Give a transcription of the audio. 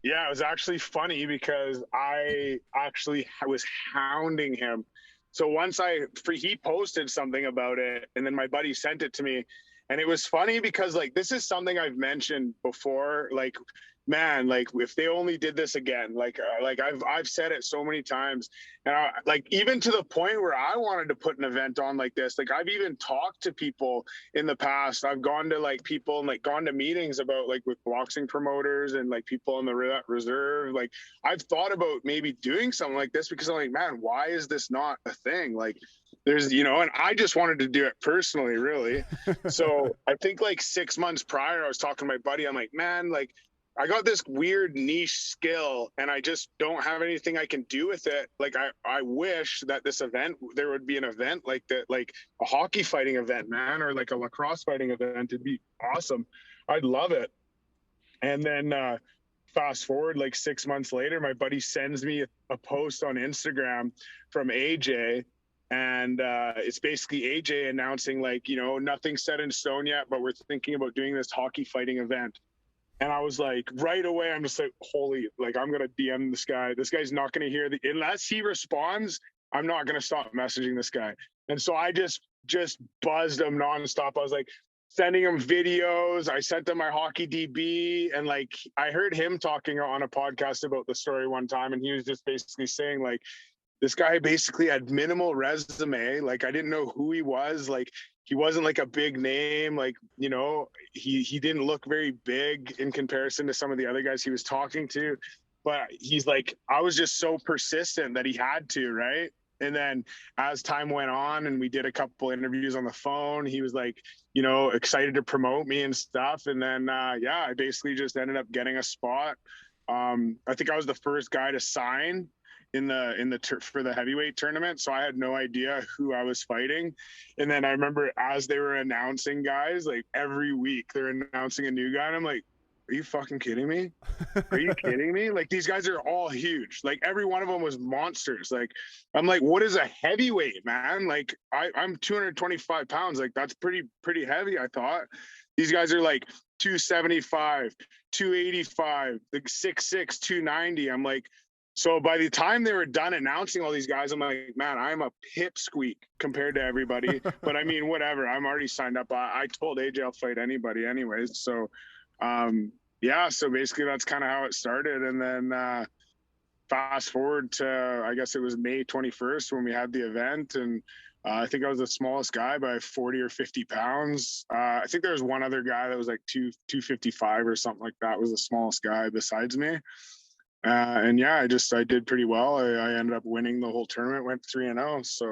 Yeah, it was actually funny because I actually was hounding him. So he posted something about it, and then my buddy sent it to me, and it was funny because like this is something I've mentioned before. Like, man, like if they only did this again, like I've said it so many times, and like even to the point where I wanted to put an event on like this. Like I've even talked to people in the past. I've gone to like people and like gone to meetings about like with boxing promoters and like people in the reserve. Like I've thought about maybe doing something like this because I'm like, man, why is this not a thing? Like there's, and I just wanted to do it personally, really. So I think like 6 months prior, I was talking to my buddy. I'm like, man, like I got this weird niche skill and I just don't have anything I can do with it. Like I wish that there would be an event like that, like a hockey fighting event, man, or like a lacrosse fighting event. It'd be awesome. I'd love it. And then fast forward like 6 months later, my buddy sends me a post on Instagram from AJ. And it's basically AJ announcing like, nothing's set in stone yet, but we're thinking about doing this hockey fighting event. And I was like, right away, I'm just like, holy, like, I'm going to DM this guy. This guy's not going to unless he responds, I'm not going to stop messaging this guy. And so I just buzzed him nonstop. I was like, sending him videos. I sent him my hockey DB. And like, I heard him talking on a podcast about the story one time. And he was just basically saying, like, this guy basically had minimal resume. Like I didn't know who he was. Like he wasn't like a big name. Like, he didn't look very big in comparison to some of the other guys he was talking to. But he's like, I was just so persistent that he had to, right? And then as time went on and we did a couple interviews on the phone, he was like, excited to promote me and stuff. And then, I basically just ended up getting a spot. I think I was the first guy to sign for the heavyweight tournament, so I had no idea who I was fighting. And then I remember as they were announcing guys, like every week they're announcing a new guy, and I'm like, are you fucking kidding me? Are you kidding me? Like these guys are all huge. Like every one of them was monsters. Like I'm like, what is a heavyweight, man? Like I'm 225 pounds. Like that's pretty heavy, I thought. These guys are like 275, 285, like 6'6", 290. I'm like, so by the time they were done announcing all these guys, I'm like, man, I'm a pipsqueak compared to everybody. But I mean, whatever. I'm already signed up. I told AJ I'll fight anybody anyways. So, so basically that's kind of how it started. And then fast forward to, I guess it was May 21st when we had the event. And I think I was the smallest guy by 40 or 50 pounds. I think there was one other guy that was like 255 or something like that, was the smallest guy besides me. I did pretty well. I ended up winning the whole tournament, went 3-0. So